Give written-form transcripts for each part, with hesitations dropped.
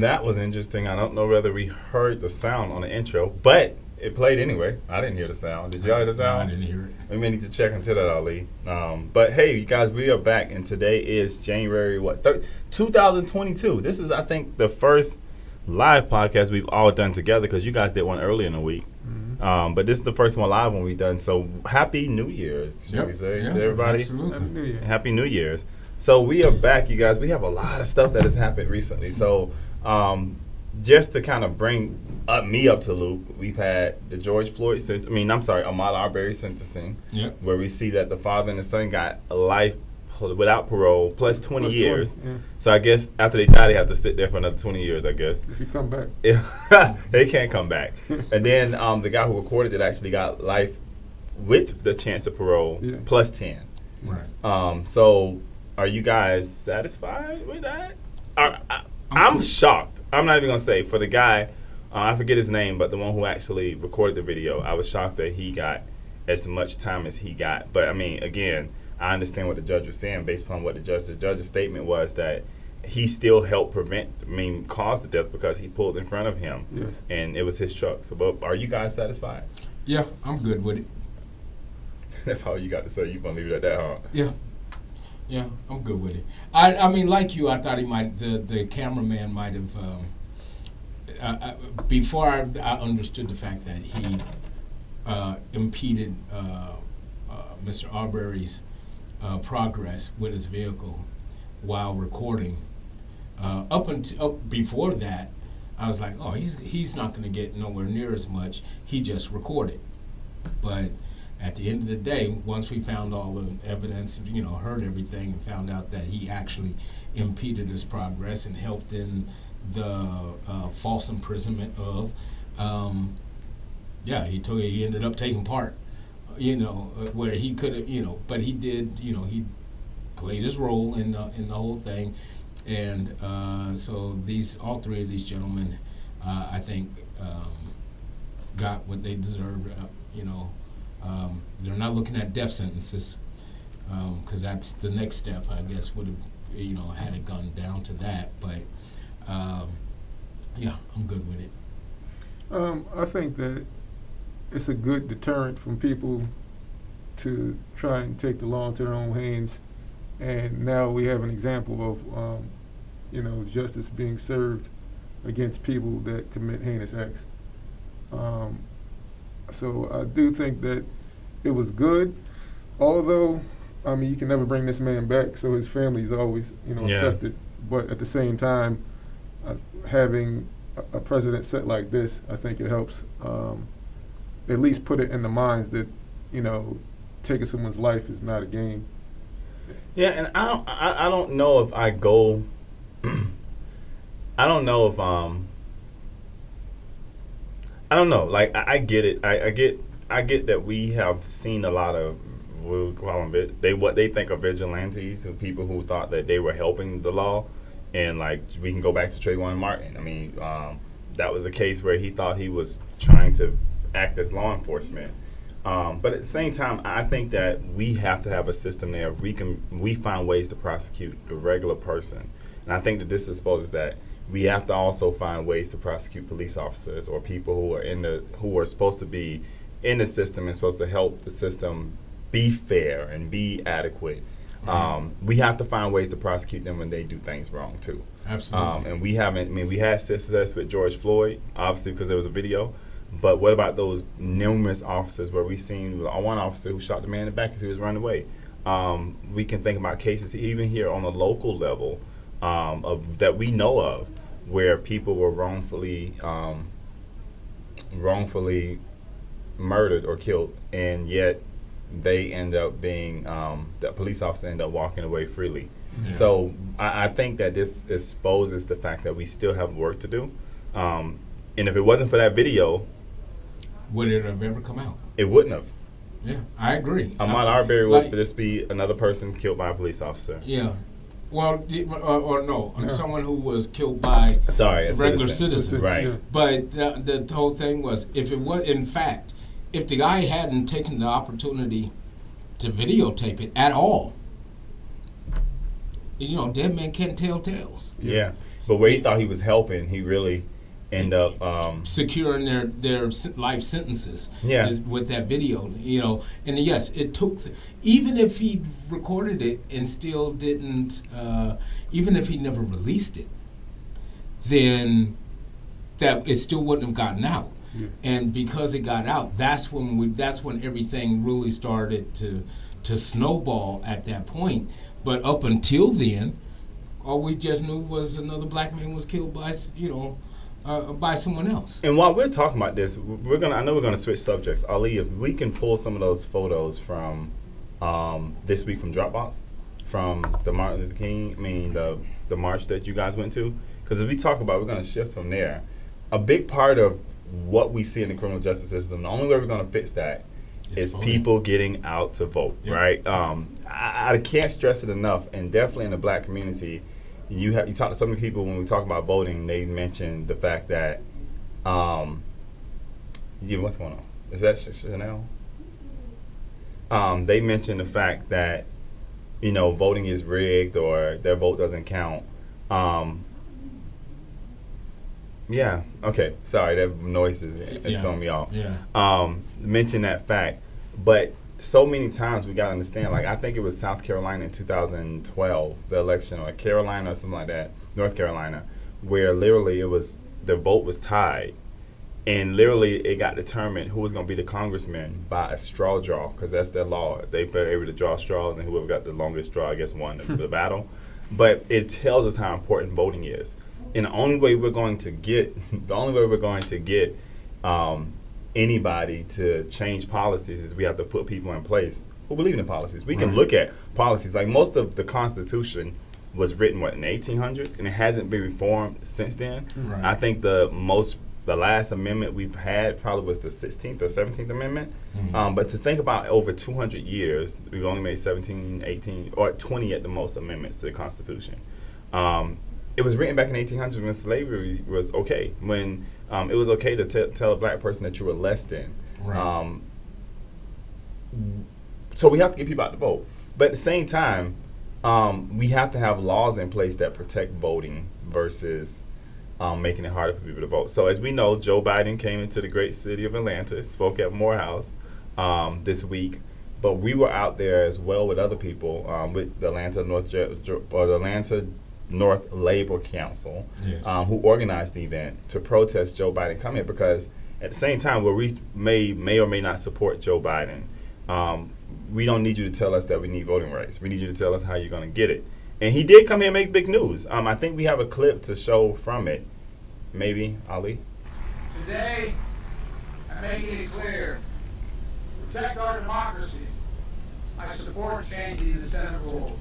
That was interesting. I don't know whether we heard the sound on the intro, but it played anyway. I didn't hear the sound. Did y'all hear the sound? No, I didn't hear it. We may need to check into that, Ali. But hey, you guys, we are back, and today is January 2022. This is, I think, the first live podcast we've all done together because you guys did one earlier in the week. Mm-hmm. But this is the first one live one we've done. So happy New Year's, should we say, to everybody? Absolutely. Happy New Year. Happy New Year's. So we are back, you guys. We have a lot of stuff that has happened recently. So just to kind of bring me up to loop, we've had the George Floyd Ahmaud Arbery sentencing, where we see that the father and the son got a life without parole plus 20 years. 20, yeah. So I guess after they die, they have to sit there for another 20 years, I guess. If you come back. They can't come back. And then the guy who recorded it actually got life with the chance of parole plus 10. Right. So are you guys satisfied with that? I'm shocked. I'm not even going to say. For the guy, I forget his name, but the one who actually recorded the video, I was shocked that he got as much time as he got. But, I mean, again, I understand what the judge was saying based upon what the judge's statement was that he still helped cause the death because he pulled in front of him. Yes. And it was his truck. So, but are you guys satisfied? Yeah, I'm good with it. That's all you got to say. You going to leave it at that, huh? Yeah, I'm good with it. I mean, like you, I thought the cameraman might have, before I understood the fact that he impeded Mr. Arbery's progress with his vehicle while recording. Up before that, I was like, oh, he's not going to get nowhere near as much. He just recorded. But at the end of the day, once we found all the evidence, heard everything and found out that he actually impeded his progress and helped in the false imprisonment of, he ended up taking part, where he could have, but he did, he played his role in the whole thing. And so all three of these gentlemen, I think, got what they deserved, they're not looking at death sentences because that's the next step, I guess, would have, had it gone down to that. But, I'm good with it. I think that it's a good deterrent from people to try and take the law into their own hands. And now we have an example of, justice being served against people that commit heinous acts. So I do think that it was good, although, you can never bring this man back, so his family is always, affected. But at the same time, having a precedent set like this, I think it helps at least put it in the minds that, taking someone's life is not a game. Yeah, and I don't know if I go. I don't know if I don't know. Like I get it. I get that we have seen a lot of we'll call them what they think are vigilantes and people who thought that they were helping the law, and like we can go back to Trayvon Martin. I mean, that was a case where he thought he was trying to act as law enforcement. But at the same time, I think that we have to have a system there. We find ways to prosecute the regular person, and I think that this exposes that. We have to also find ways to prosecute police officers or people who are supposed to be in the system and supposed to help the system be fair and be adequate. Mm-hmm. We have to find ways to prosecute them when they do things wrong too. Absolutely. And we haven't. We had success with George Floyd, obviously because there was a video. But what about those numerous officers where we seen one officer who shot the man in the back as he was running away? We can think about cases even here on a local level. That we know of, where people were wrongfully murdered or killed, and yet they end up being the police officer end up walking away freely. Yeah. So I think that this exposes the fact that we still have work to do. And if it wasn't for that video, would it have ever come out? It wouldn't have. Yeah, I agree. Ahmaud Arbery would just be another person killed by a police officer. Yeah. Well, or no, someone who was killed by a regular citizen. Right. Yeah. But the whole thing was, if the guy hadn't taken the opportunity to videotape it at all, dead men can't tell tales. Yeah. But where he thought he was helping, he really end up securing their life sentences. Yeah. With that video, and yes, it took. Even if he recorded it and still didn't, even if he never released it, then that it still wouldn't have gotten out. Yeah. And because it got out, that's when everything really started to snowball at that point. But up until then, all we just knew was another black man was killed by by someone else. And while we're talking about this, I know we're gonna switch subjects. Ali, if we can pull some of those photos from this week from Dropbox, from the Martin Luther King, the march that you guys went to, because as we talk about, we're gonna shift from there. A big part of what we see in the criminal justice system, the only way we're gonna fix that is people getting out to vote, right? I can't stress it enough, and definitely in the black community. You talk to so many people when we talk about voting, they mention the fact that, what's going on? Is that Chanel? They mention the fact that, voting is rigged or their vote doesn't count. Yeah. Okay. Sorry, that noise is throwing me off. Yeah. Mention that fact, but so many times we gotta understand. Like I think it was South Carolina in 2012, the election, or Carolina or something like that, North Carolina, where literally the vote was tied, and literally it got determined who was gonna be the congressman by a straw draw, because that's their law. They were able to draw straws, and whoever got the longest straw, I guess, won the battle. But it tells us how important voting is. And the only way we're going to get anybody to change policies is we have to put people in place who believe in the policies. We can look at policies. Like most of the Constitution was written, in the 1800s, and it hasn't been reformed since then. Right. I think the last amendment we've had probably was the 16th or 17th Amendment. Mm-hmm. But to think about over 200 years, we've only made 17, 18, or 20 at the most amendments to the Constitution. It was written back in the 1800s when slavery was okay, when it was okay to tell a black person that you were less than. Right. So we have to get people out to vote. But at the same time, we have to have laws in place that protect voting versus making it harder for people to vote. So as we know, Joe Biden came into the great city of Atlanta, spoke at Morehouse this week. But we were out there as well with other people, with the Atlanta North Labor Council, yes. Who organized the event to protest Joe Biden coming, because at the same time, where we may or may not support Joe Biden, we don't need you to tell us that we need voting rights. We need you to tell us how you're going to get it. And he did come here and make big news. I think we have a clip to show from it. Maybe, Ali? Today, I'm making it clear. Protect our democracy. I support changing the Senate rules.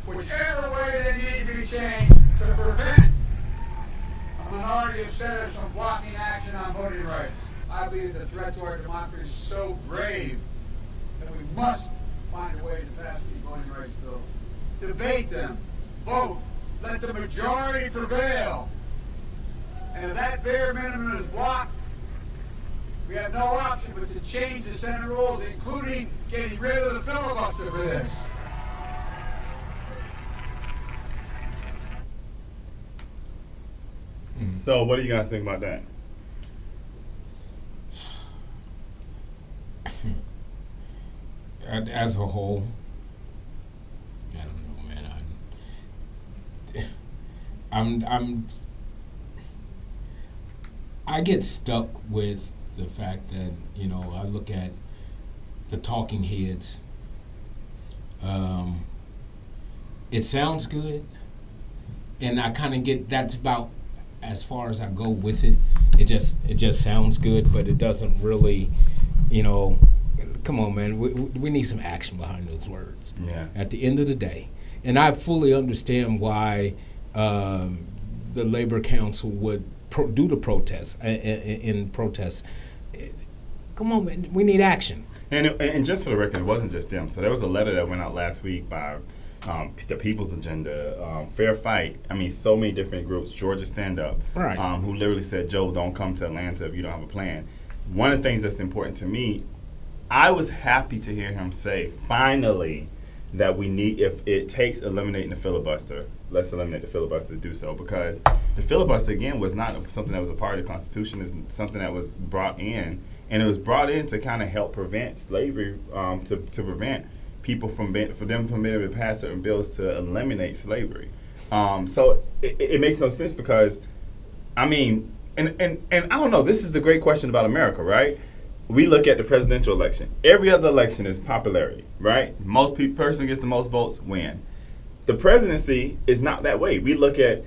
Whichever way they need to be changed to prevent a minority of senators from blocking action on voting rights. I believe the threat to our democracy is so grave that we must find a way to pass these voting rights bills. Debate them, vote, let the majority prevail. And if that bare minimum is blocked, we have no option but to change the Senate rules, including getting rid of the filibuster for this. So what do you guys think about that? As a whole, I don't know, man. I get stuck with the fact that, I look at the talking heads. It sounds good, and I kind of get that's about as far as I go with it. It just sounds good, but it doesn't really, come on, man. We need some action behind those words. Yeah. At the end of the day, and I fully understand why the Labor Council would do the protest in protest. Come on, man. We need action. And just for the record, it wasn't just them. So there was a letter that went out last week by the People's Agenda, Fair Fight. So many different groups. Georgia Stand Up, right. Who literally said, "Joe, don't come to Atlanta if you don't have a plan." One of the things that's important to me, I was happy to hear him say, finally, that we need, if it takes eliminating the filibuster, let's eliminate the filibuster to do so, because the filibuster, again, was not something that was a part of the Constitution. It's something that was brought in, and it was brought in to kind of help prevent slavery, to prevent people from being able to pass certain bills to eliminate slavery. So it makes no sense because, I mean, and I don't know, this is the great question about America, right? We look at the presidential election. Every other election is popularity, right? Person gets the most votes win. The presidency is not that way. We look at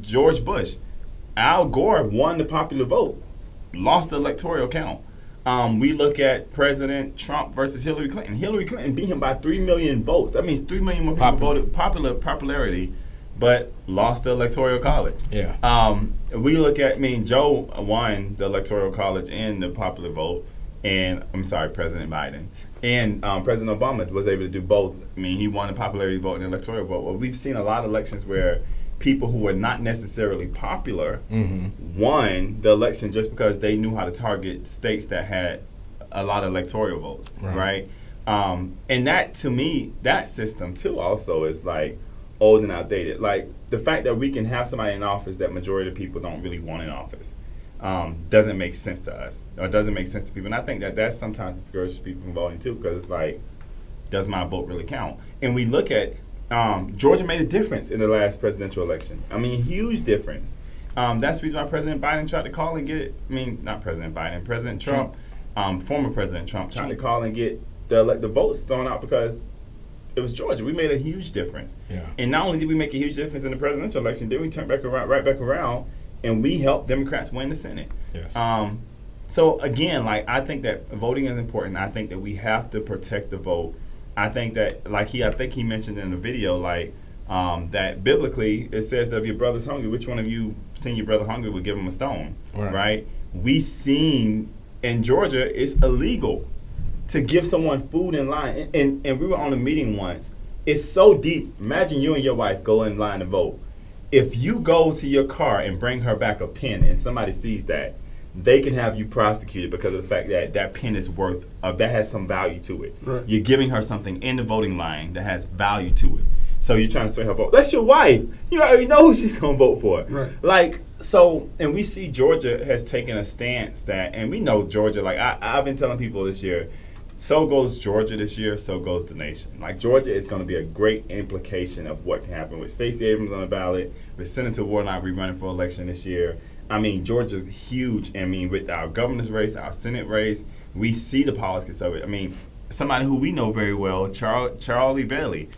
George Bush. Al Gore won the popular vote, lost the electoral count. We look at President Trump versus Hillary Clinton. Hillary Clinton beat him by 3 million votes. That means 3 million more people voted popularity, but lost the electoral college. Yeah. We look at, Joe won the electoral college and the popular vote, and President Biden. And President Obama was able to do both. He won the popularity vote and the electoral vote. Well, we've seen a lot of elections where people who were not necessarily popular won the election just because they knew how to target states that had a lot of electoral votes, right? And that, to me, that system, too, also is, like, old and outdated. Like, the fact that we can have somebody in office that majority of people don't really want in office doesn't make sense to us, or doesn't make sense to people. And I think that sometimes discourages people from voting, too, because it's like, does my vote really count? And we look at Georgia made a difference in the last presidential election. Huge difference. That's the reason why President Biden tried to call and get it. Not President Biden, President Trump, former President Trump tried to call and get the votes thrown out because it was Georgia. We made a huge difference. Yeah. And not only did we make a huge difference in the presidential election, then we turned right back around, and we helped Democrats win the Senate. Yes. So again, like, I think that voting is important. I think that we have to protect the vote. I think that, like, I think he mentioned in the video, like, that biblically it says that if your brother's hungry, which one of you seen your brother hungry would give him a stone, right? We seen in Georgia it's illegal to give someone food in line. And we were on a meeting once. It's so deep. Imagine you and your wife go in line to vote. If you go to your car and bring her back a pen and somebody sees that, they can have you prosecuted because of the fact that that pen is worth, that has some value to it. Right. You're giving her something in the voting line that has value to it. So you're trying to sway her vote. That's your wife. You already know who she's going to vote for. Right. Like, so, and we see Georgia has taken a stance that, and we know Georgia, like, I've been telling people this year, so goes Georgia this year, so goes the nation. Like, Georgia is going to be a great implication of what can happen with Stacey Abrams on the ballot, with Senator Warnock running for election this year. Georgia's huge. With our governor's race, our Senate race, we see the politics of it. Somebody who we know very well, Charlie Bailey,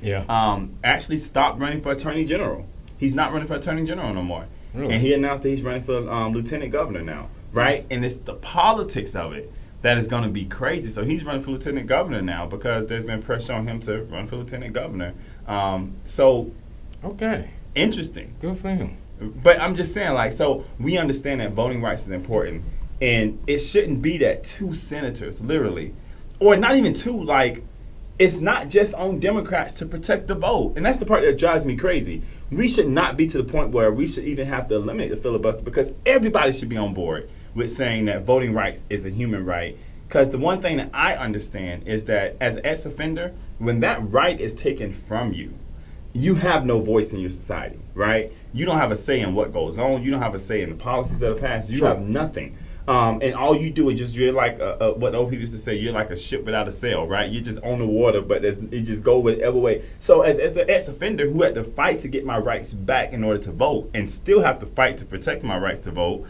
actually stopped running for Attorney General. He's not running for Attorney General no more. Really? And he announced that he's running for Lieutenant Governor now, right? And it's the politics of it that is going to be crazy. So he's running for Lieutenant Governor now because there's been pressure on him to run for Lieutenant Governor. Okay. Interesting. Good for him. But I'm just saying, like, so we understand that voting rights is important, and it shouldn't be that 2 senators, literally, or not even 2, like, it's not just on Democrats to protect the vote. And that's the part that drives me crazy. We should not be to the point where we should even have to eliminate the filibuster, because everybody should be on board with saying that voting rights is a human right. Because the one thing that I understand is that as an ex-offender, when that right is taken from you, you have no voice in your society, right? You don't have a say in what goes on. You don't have a say in the policies that are passed. You have nothing. And all you do is you're like what the old people used to say, you're like a ship without a sail, right? You're just on the water, but you just go whatever way. So as an ex-offender who had to fight to get my rights back in order to vote, and still have to fight to protect my rights to vote,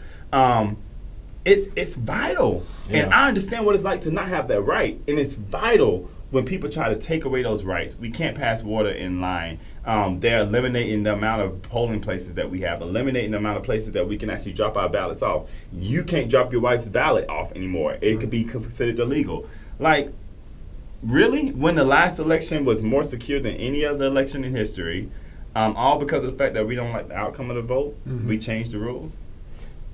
it's vital. Yeah. And I understand what it's like to not have that right. And it's vital when people try to take away those rights. We can't pass water in line. They're eliminating the amount of polling places that we have, eliminating the amount of places that we can actually drop our ballots off. You can't drop your wife's ballot off anymore. It could be considered illegal. Like, really? When the last election was more secure than any other election in history, all because of the fact that we don't like the outcome of the vote, we changed the rules?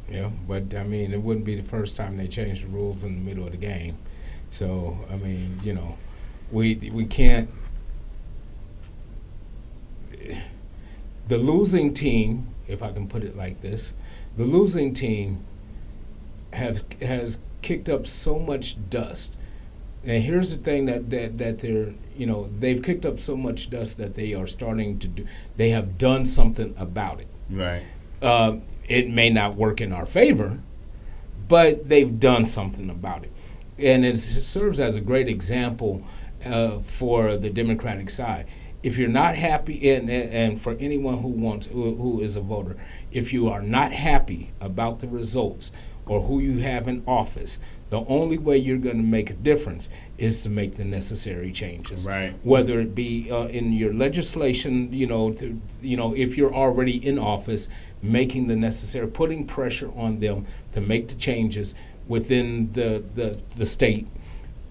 Yeah, but, it wouldn't be the first time they changed the rules in the middle of the game. So, we can't. The losing team, if I can put it like this, the losing team has kicked up so much dust And here's the thing that they're, they've kicked up so much dust that they are starting to do. They have done something about it. Right. It may not work in our favor, but they've done something about it, and it serves as a great example for the Democratic side. If you're not happy, and for anyone who is a voter, if you are not happy about the results or who you have in office, the only way you're going to make a difference is to make the necessary changes. Right. Whether it be in your legislation, if you're already in office, making the necessary, putting pressure on them to make the changes within the state,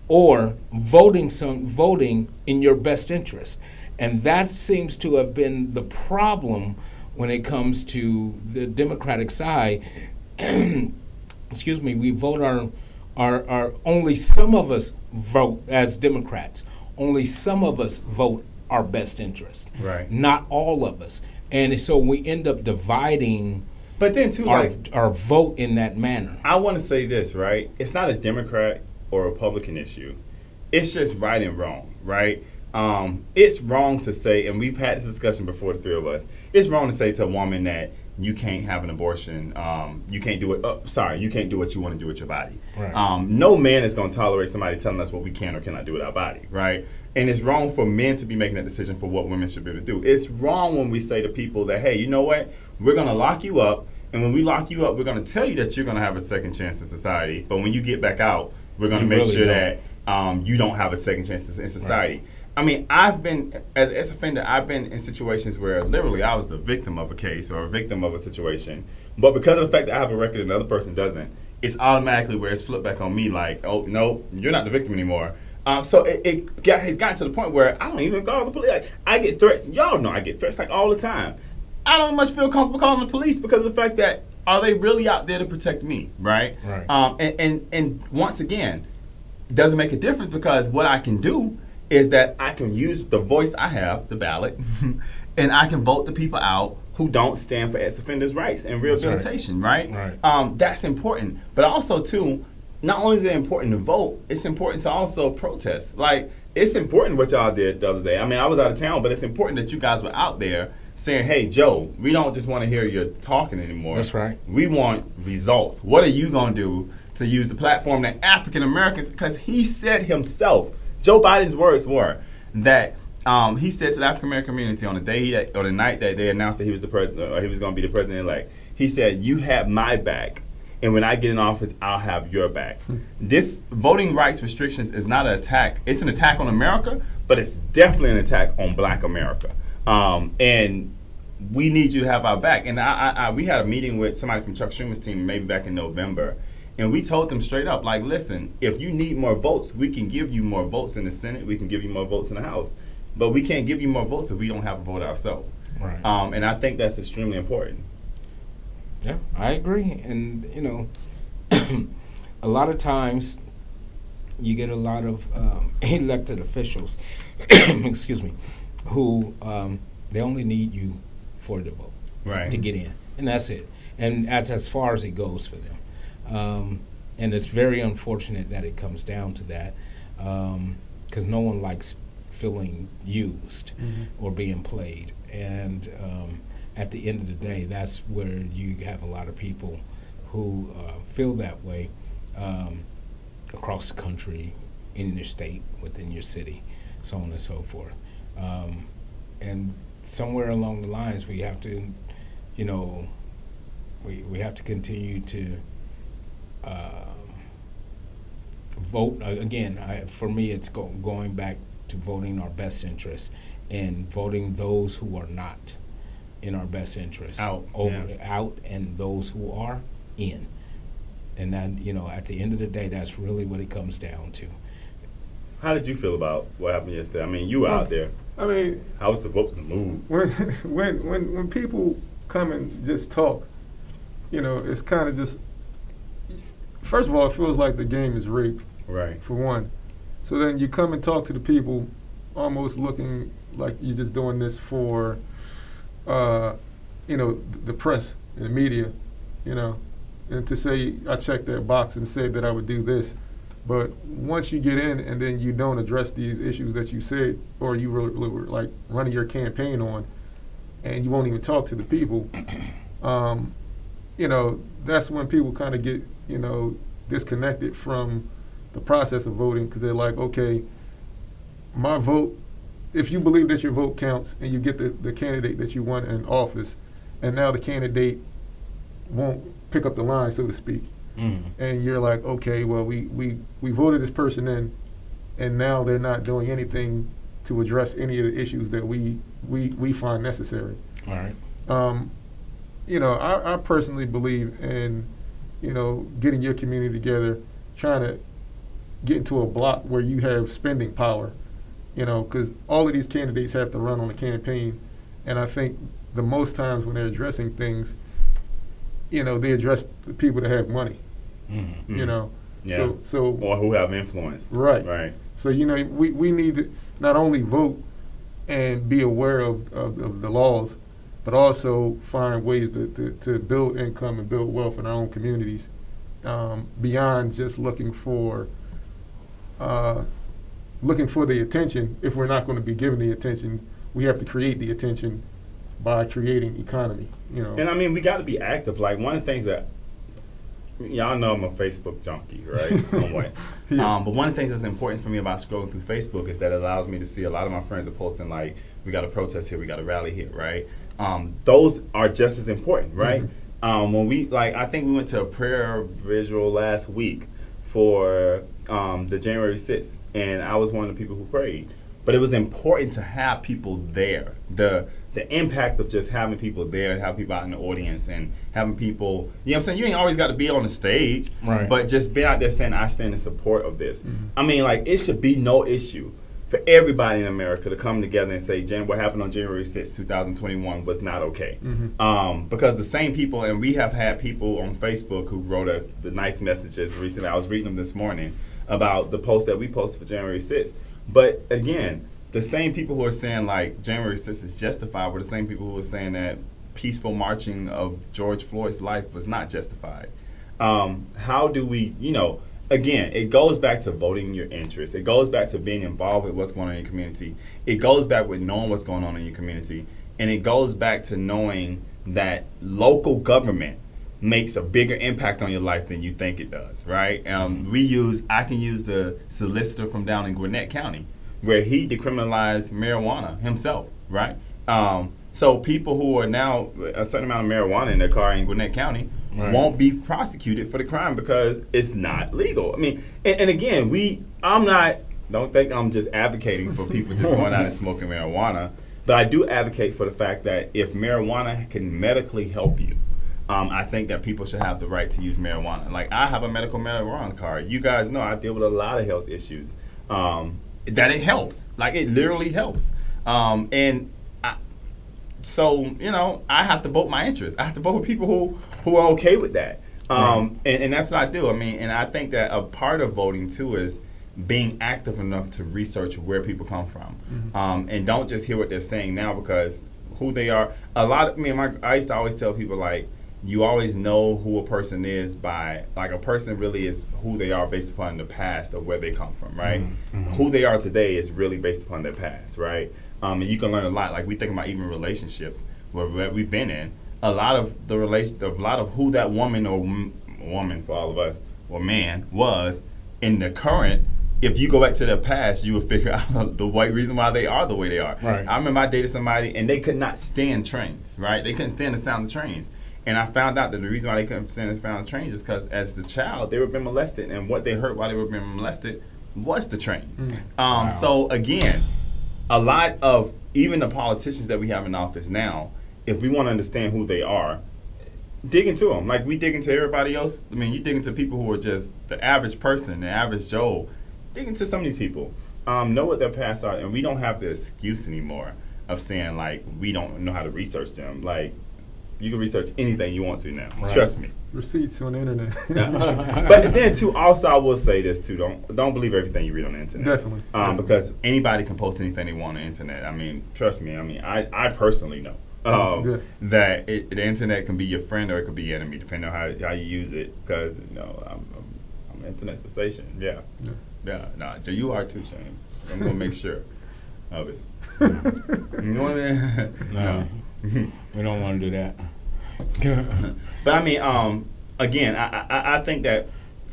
or voting in your best interest. And that seems to have been the problem when it comes to the Democratic side. Excuse me, we vote our only some of us vote as Democrats. Only some of us vote our best interest. Right. Not all of us. And so we end up dividing But then too, our vote in that manner. I want to say this, right? It's not a Democrat or Republican issue. It's just right and wrong, right? It's wrong to say, and we've had this discussion before, the three of us, it's wrong to say to a woman that you can't have an abortion, you can't do it, you can't do what you want to do with your body. Right. No man is going to tolerate somebody telling us what we can or cannot do with our body, right? And it's wrong for men to be making that decision for what women should be able to do. It's wrong when we say to people that, hey, you know what, we're going to lock you up, and when we lock you up, we're going to tell you that you're going to have a second chance in society, but when you get back out, we're going to make sure that you don't have a second chance in society. Right. I mean, I've been, as a offender, I've been in situations where literally I was the victim of a case or a victim of a situation. But because of the fact that I have a record and the other person doesn't, it's automatically where it's flipped back on me like, oh, no, you're not the victim anymore. So it's gotten to the point where I don't even call the police. Like, I get threats. Y'all know I get threats like all the time. I don't much feel comfortable calling the police because of the fact that are they really out there to protect me, right? Right. And once again, it doesn't make a difference because what I can do is that I can use the voice I have, the ballot, and I can vote the people out who don't stand for ex-offenders' rights and rehabilitation, right? That's important. But also, too, not only is it important to vote, it's important to also protest. Like, it's important what y'all did the other day. I mean, I was out of town, but it's important that you guys were out there saying, hey, Joe, we don't just want to hear you talking anymore. That's right. We want results. What are you going to do to use the platform that African Americans, because he said himself, Joe Biden's words were that he said to the African American community on the day or the night that they announced that he was the president or he was going to be the president-elect, he said, you have my back, and when I get in office, I'll have your back. This voting rights restrictions is not an attack. It's an attack on America, but it's definitely an attack on Black America. And we need you to have our back. And we had a meeting with somebody from Chuck Schumer's team maybe back in November, and we told them straight up, like, listen, if you need more votes, we can give you more votes in the Senate. We can give you more votes in the House. But we can't give you more votes if we don't have a vote ourselves. Right. And I think that's extremely important. Yeah, I agree. And, a lot of times you get a lot of elected officials, excuse me, who they only need you for the vote to get in. And that's it. And that's as far as it goes for them. And it's very unfortunate that it comes down to that because no one likes feeling used or being played. And at the end of the day, that's where you have a lot of people who feel that way across the country, in your state, within your city, so on and so forth. And somewhere along the lines, we have to, we have to continue to vote. Again, for me, it's going back to voting our best interest and voting those who are not in our best interest out, and those who are in. And then, at the end of the day, that's really what it comes down to. How did you feel about what happened yesterday? I mean, you were out there. I mean, how was the vote to move? When people come and just talk, it's kind of just. First of all, it feels like the game is rigged. Right. For one, so then you come and talk to the people, almost looking like you're just doing this for, the press and the media, and to say I checked that box and said that I would do this, But once you get in and then you don't address these issues that you said or you were like running your campaign on, and you won't even talk to the people, that's when people kind of get, disconnected from the process of voting, because they're like, okay, my vote, if you believe that your vote counts and you get the candidate that you want in office, and now the candidate won't pick up the line, so to speak, and you're like, okay, well, we voted this person in, and now they're not doing anything to address any of the issues that we find necessary. All right. I personally believe in, getting your community together, trying to get into a block where you have spending power, because all of these candidates have to run on a campaign, and I think the most times when they're addressing things, they address the people that have money, Yeah. So or who have influence. Right. So, we need to not only vote and be aware of the laws, but also find ways to build income and build wealth in our own communities, beyond just looking for the attention. If we're not going to be given the attention, we have to create the attention by creating economy. And I mean, we got to be active. Like, one of the things that y'all know, I'm a Facebook junkie, right? Somewhat. Yeah. But one of the things that's important for me about scrolling through Facebook is that it allows me to see a lot of my friends are posting, like, we got a protest here, we got a rally here, right? Those are just as important, right? When I think we went to a prayer visual last week for the January 6th, and I was one of the people who prayed. But it was important to have people there. The impact of just having people there and having people out in the audience and having people, you know what I'm saying? You ain't always got to be on the stage, right, but just being out there saying, I stand in support of this. I mean, like, it should be no issue for everybody in America to come together and say, what happened on January 6, 2021 was not okay. Because the same people, and we have had people on Facebook who wrote us the nice messages recently. I was reading them this morning about the post that we posted for January 6th. But again, the same people who are saying, like, January 6th is justified were the same people who were saying that peaceful marching of George Floyd's life was not justified. How do we, again, it goes back to voting your interests. It goes back to being involved with what's going on in your community. It goes back with knowing what's going on in your community. And it goes back to knowing that local government makes a bigger impact on your life than you think it does, right? I can use the solicitor from down in Gwinnett County, where he decriminalized marijuana himself, right? So people who are now a certain amount of marijuana in their car in Gwinnett County won't be prosecuted for the crime because it's not legal. I mean, and again, don't think I'm just advocating for people just going out and smoking marijuana, but I do advocate for the fact that if marijuana can medically help you, I think that people should have the right to use marijuana. Like, I have a medical marijuana card. You guys know I deal with a lot of health issues. That it helps. Like, it literally helps. I have to vote my interest. I have to vote for people who are okay with that. And that's what I do. I mean, and I think that a part of voting, too, is being active enough to research where people come from. And don't just hear what they're saying now, because who they are. I used to always tell people, like, you always know who a person is by, like, a person really is who they are based upon the past of where they come from, right? Who they are today is really based upon their past, right? And you can learn a lot. Like, we think about even relationships where we've been in. A lot of who that woman or woman for all of us, or man, was in the current. If you go back to their past, you will figure out the reason why they are the way they are. Right. I remember I dated somebody and they could not stand trains, right? They couldn't stand the sound of trains. And I found out that the reason why they couldn't stand the sound of trains is because as the child, they were being molested. And what they heard while they were being molested was the train. Wow. So again, a lot of even the politicians that we have in office now, if we want to understand who they are, dig into them. Like we dig into everybody else. I mean, you dig into people who are just the average person, the average Joe. Dig into some of these people. Know what their pasts are. And we don't have the excuse anymore of saying, like, we don't know how to research them. Like, you can research anything you want to now. Right. Trust me. Receipts on the internet. But then, too, also I will say this, too. Don't believe everything you read on the internet. Definitely. Because anybody can post anything they want on the internet. I mean, trust me. I mean, I personally know that the internet can be your friend or it could be your enemy, depending on how you use it. Because, I'm internet sensation. Yeah. No, so you are too, James. I'm gonna make sure of it. You know what I mean? No, we don't want to do that. But I mean, again, I think that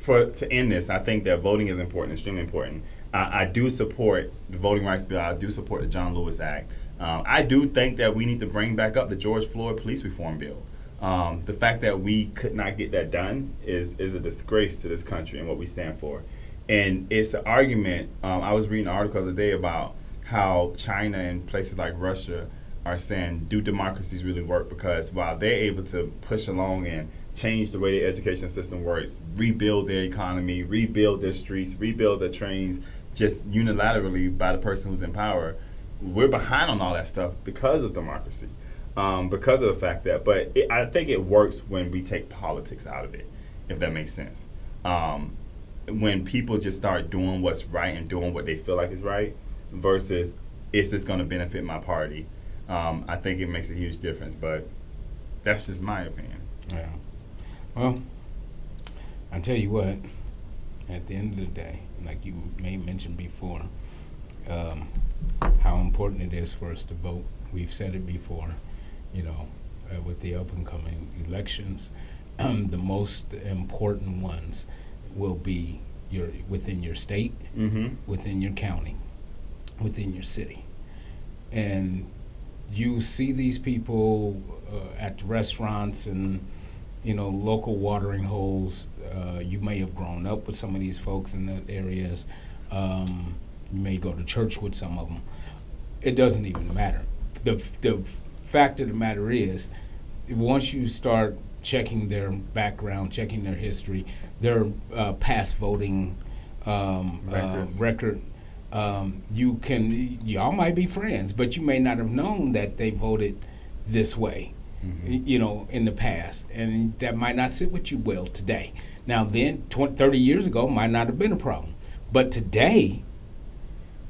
to end this, I think that voting is important, extremely important. I do support the Voting Rights Bill. I do support the John Lewis Act. I do think that we need to bring back up the George Floyd Police Reform Bill. The fact that we could not get that done is a disgrace to this country and what we stand for. And it's an argument. I was reading an article the other day about how China and places like Russia are saying, do democracies really work? Because while they're able to push along and change the way the education system works, rebuild their economy, rebuild their streets, rebuild their trains, just unilaterally by the person who's in power, we're behind on all that stuff because of democracy, because of the fact that. But I think it works when we take politics out of it, if that makes sense. When people just start doing what's right and doing what they feel like is right versus, is this going to benefit my party? I think it makes a huge difference, but that's just my opinion. Yeah. Well, I tell you what, at the end of the day, like you may mention before, how important it is for us to vote. We've said it before, with the up and coming elections, the most important ones will be within your state, within your county, within your city. And you see these people at restaurants and local watering holes. You may have grown up with some of these folks in the areas. You may go to church with some of them. It doesn't even matter. The fact of the matter is, once you start checking their background, checking their history, their past voting record, y'all might be friends, but you may not have known that they voted this way, in the past, and that might not sit with you well today. Now then, 30 years ago might not have been a problem, but today,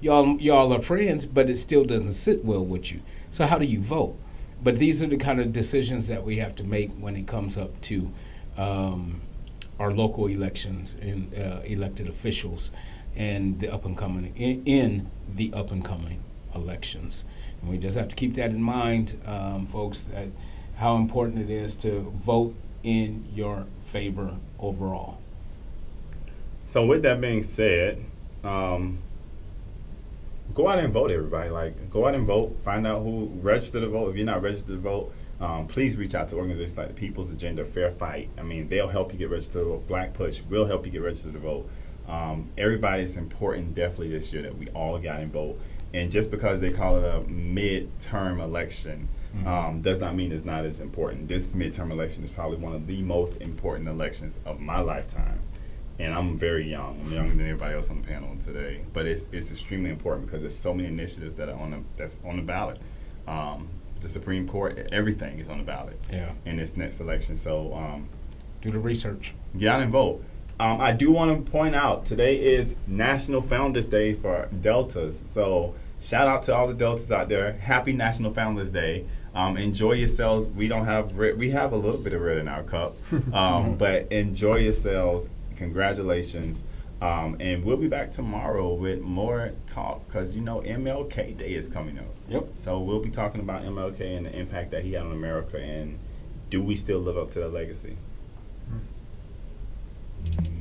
y'all are friends, but it still doesn't sit well with you. So how do you vote? But these are the kind of decisions that we have to make when it comes up to our local elections and elected officials and the up and coming in the up and coming elections. And we just have to keep that in mind, folks, that how important it is to vote in your favor overall. So with that being said, go out and vote, everybody. Go out and vote. Find out who registered to vote. If you're not registered to vote, please reach out to organizations like the People's Agenda, Fair Fight. I mean, they'll help you get registered to vote. Black Push will help you get registered to vote. Everybody's important definitely this year that we all got and vote. And just because they call it a midterm election does not mean it's not as important. This midterm election is probably one of the most important elections of my lifetime. And I'm very young. I'm younger than everybody else on the panel today. But it's extremely important because there's so many initiatives that are that's on the ballot. The Supreme Court, everything is on the ballot in this next election. So do the research. Get out and vote. I do want to point out, today is National Founders Day for Deltas. So shout out to all the Deltas out there. Happy National Founders Day. Enjoy yourselves. We have a little bit of red in our cup, but enjoy yourselves. Congratulations. And we'll be back tomorrow with more talk because, MLK Day is coming up. Yep. So we'll be talking about MLK and the impact that he had on America, and do we still live up to that legacy? Mm-hmm.